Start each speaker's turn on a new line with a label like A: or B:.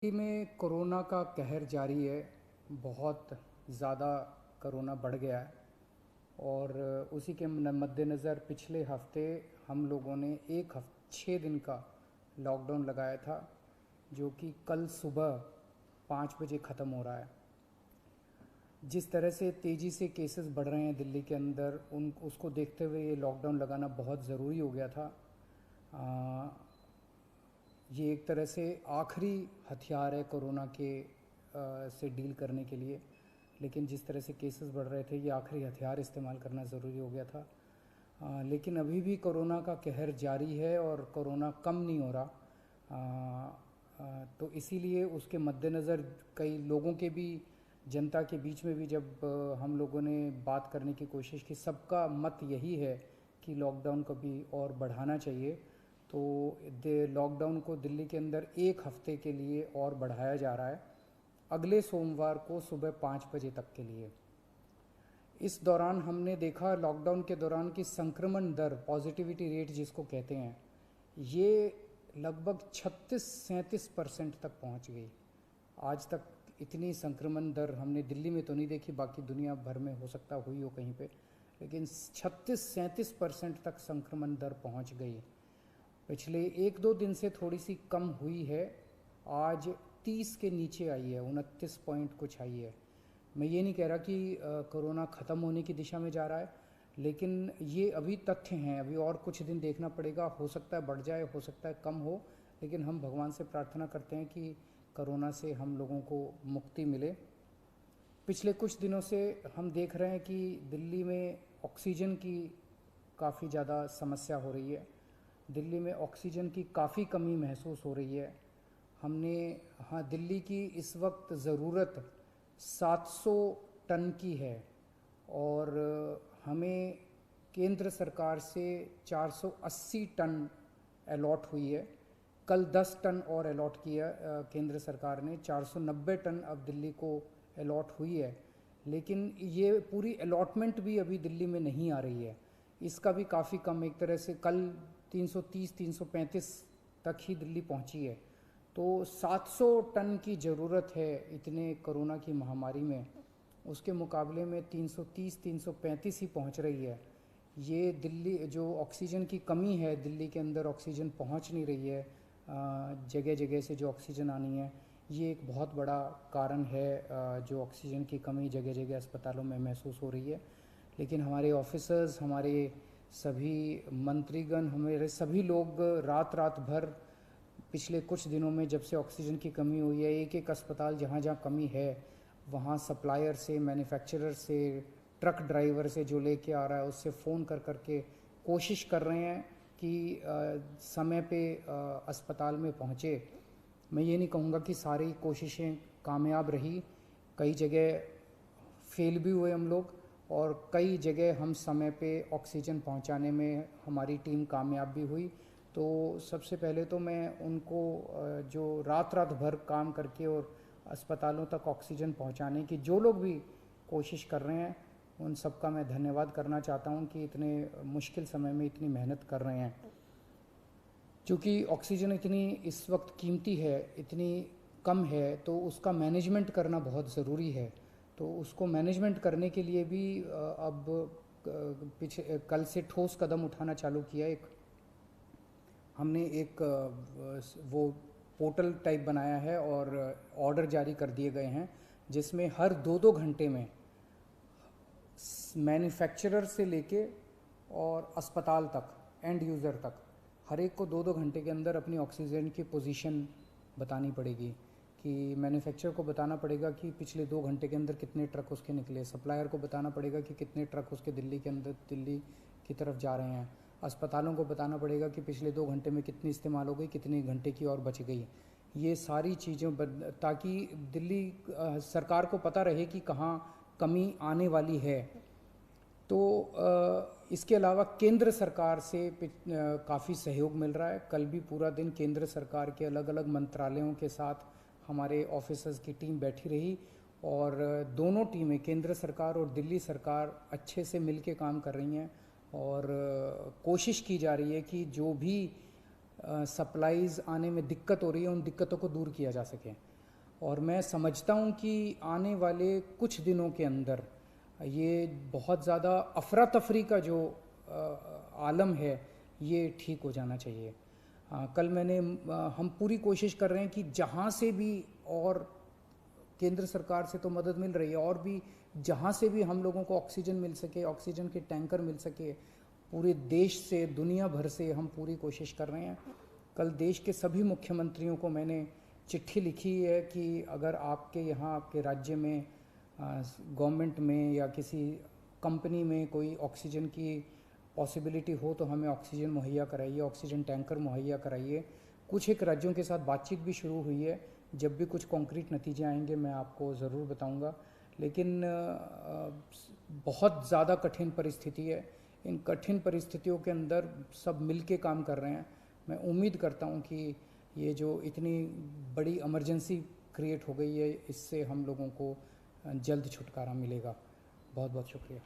A: दिल्ली में कोरोना का कहर जारी है। बहुत ज़्यादा कोरोना बढ़ गया है और उसी के मद्देनज़र पिछले हफ्ते हम लोगों ने 6 दिन का लॉकडाउन लगाया था, जो कि कल सुबह 5 बजे ख़त्म हो रहा है। जिस तरह से तेज़ी से केसेस बढ़ रहे हैं दिल्ली के अंदर, उसको देखते हुए ये लॉकडाउन लगाना बहुत ज़रूरी हो गया था। ये एक तरह से आखिरी हथियार है कोरोना के से डील करने के लिए, लेकिन जिस तरह से केसेस बढ़ रहे थे, ये आखिरी हथियार इस्तेमाल करना ज़रूरी हो गया था। लेकिन अभी भी कोरोना का कहर जारी है और कोरोना कम नहीं हो रहा। तो इसीलिए उसके मद्देनज़र कई लोगों के भी, जनता के बीच में भी जब हम लोगों ने बात करने की कोशिश की, सबका मत यही है कि लॉकडाउन को भी और बढ़ाना चाहिए। तो लॉकडाउन को दिल्ली के अंदर 1 हफ्ते के लिए और बढ़ाया जा रहा है, अगले सोमवार को सुबह 5 बजे तक के लिए। इस दौरान हमने देखा, लॉकडाउन के दौरान, की संक्रमण दर, पॉजिटिविटी रेट जिसको कहते हैं, ये लगभग 36-37% तक पहुंच गई। आज तक इतनी संक्रमण दर हमने दिल्ली में तो नहीं देखी, बाकी दुनिया भर में हो सकता हुई हो कहीं पे, लेकिन 36-37% तक संक्रमण दर पहुंच गई। पिछले 1-2 दिन से थोड़ी सी कम हुई है, आज 30 के नीचे आई है, 29 पॉइंट कुछ आई है। मैं ये नहीं कह रहा कि कोरोना ख़त्म होने की दिशा में जा रहा है, लेकिन ये अभी तथ्य हैं, अभी और कुछ दिन देखना पड़ेगा। हो सकता है बढ़ जाए, हो सकता है कम हो, लेकिन हम भगवान से प्रार्थना करते हैं कि कोरोना से हम लोगों को मुक्ति मिले। पिछले कुछ दिनों से हम देख रहे हैं कि दिल्ली में ऑक्सीजन की काफ़ी ज़्यादा समस्या हो रही है। दिल्ली में ऑक्सीजन की काफ़ी कमी महसूस हो रही है। हमने, हाँ, दिल्ली की इस वक्त ज़रूरत 700 टन की है और हमें केंद्र सरकार से 480 टन अलॉट हुई है। कल 10 टन और अलॉट किया केंद्र सरकार ने, 490 टन अब दिल्ली को अलॉट हुई है। लेकिन ये पूरी अलॉटमेंट भी अभी दिल्ली में नहीं आ रही है, इसका भी काफ़ी कम, एक तरह से कल 330-335 तक ही दिल्ली पहुंची है। तो 700 टन की ज़रूरत है इतने कोरोना की महामारी में, उसके मुकाबले में 330-335 ही पहुंच रही है। ये दिल्ली, जो ऑक्सीजन की कमी है, दिल्ली के अंदर ऑक्सीजन पहुंच नहीं रही है, जगह जगह से जो ऑक्सीजन आनी है, ये एक बहुत बड़ा कारण है जो ऑक्सीजन की कमी जगह जगह अस्पतालों में महसूस हो रही है। लेकिन हमारे ऑफिसर्स, हमारे सभी मंत्रीगण, हमारे सभी लोग रात रात भर पिछले कुछ दिनों में, जब से ऑक्सीजन की कमी हुई है, एक एक अस्पताल जहाँ जहाँ कमी है, वहाँ सप्लायर से, मैन्युफैक्चरर से, ट्रक ड्राइवर से जो लेके आ रहा है, उससे फ़ोन कर करके कोशिश कर रहे हैं कि समय पे अस्पताल में पहुँचे। मैं ये नहीं कहूँगा कि सारी कोशिशें कामयाब रही, कई जगह फेल भी हुए हम लोग, और कई जगह हम समय पे ऑक्सीजन पहुंचाने में हमारी टीम कामयाब भी हुई। तो सबसे पहले तो मैं उनको, जो रात रात भर काम करके और अस्पतालों तक ऑक्सीजन पहुंचाने की जो लोग भी कोशिश कर रहे हैं, उन सबका मैं धन्यवाद करना चाहता हूं कि इतने मुश्किल समय में इतनी मेहनत कर रहे हैं। क्योंकि ऑक्सीजन इतनी इस वक्त कीमती है, इतनी कम है, तो उसका मैनेजमेंट करना बहुत ज़रूरी है। तो उसको मैनेजमेंट करने के लिए भी अब पीछे कल से ठोस कदम उठाना चालू किया। हमने एक वो पोर्टल टाइप बनाया है और ऑर्डर जारी कर दिए गए हैं, जिसमें हर 2-2 घंटे में मैन्युफैक्चरर से लेके और अस्पताल तक, एंड यूज़र तक, हर एक को 2-2 घंटे के अंदर अपनी ऑक्सीजन की पोजीशन बतानी पड़ेगी। कि मैन्युफैक्चरर को बताना पड़ेगा कि पिछले 2 घंटे के अंदर कितने ट्रक उसके निकले, सप्लायर को बताना पड़ेगा कि कितने ट्रक उसके दिल्ली के अंदर, दिल्ली की तरफ जा रहे हैं, अस्पतालों को बताना पड़ेगा कि पिछले 2 घंटे में कितनी इस्तेमाल हो गई, कितने घंटे की और बच गई। ये सारी चीज़ें ताकि दिल्ली सरकार को पता रहे कि कहाँ कमी आने वाली है। तो इसके अलावा केंद्र सरकार से काफ़ी सहयोग मिल रहा है। कल भी पूरा दिन केंद्र सरकार के अलग अलग मंत्रालयों के साथ हमारे ऑफिसर्स की टीम बैठी रही, और दोनों टीमें, केंद्र सरकार और दिल्ली सरकार, अच्छे से मिलके काम कर रही हैं, और कोशिश की जा रही है कि जो भी सप्लाईज़ आने में दिक्कत हो रही है, उन दिक्कतों को दूर किया जा सके। और मैं समझता हूँ कि आने वाले कुछ दिनों के अंदर ये बहुत ज़्यादा अफरा तफरी का जो आलम है ये ठीक हो जाना चाहिए। कल हम पूरी कोशिश कर रहे हैं कि जहाँ से भी, और केंद्र सरकार से तो मदद मिल रही है, और भी जहाँ से भी हम लोगों को ऑक्सीजन मिल सके, ऑक्सीजन के टैंकर मिल सके, पूरे देश से, दुनिया भर से हम पूरी कोशिश कर रहे हैं। कल देश के सभी मुख्यमंत्रियों को मैंने चिट्ठी लिखी है कि अगर आपके यहाँ, आपके राज्य में, गवर्नमेंट में या किसी कंपनी में कोई ऑक्सीजन की पॉसिबिलिटी हो तो हमें ऑक्सीजन मुहैया कराइए, ऑक्सीजन टैंकर मुहैया कराइए। कुछ एक राज्यों के साथ बातचीत भी शुरू हुई है। जब भी कुछ कॉन्क्रीट नतीजे आएंगे मैं आपको ज़रूर बताऊंगा। लेकिन बहुत ज़्यादा कठिन परिस्थिति है। इन कठिन परिस्थितियों के अंदर सब मिल के काम कर रहे हैं। मैं उम्मीद करता हूं कि ये जो इतनी बड़ी इमरजेंसी क्रिएट हो गई है, इससे हम लोगों को जल्द छुटकारा मिलेगा। बहुत बहुत शुक्रिया।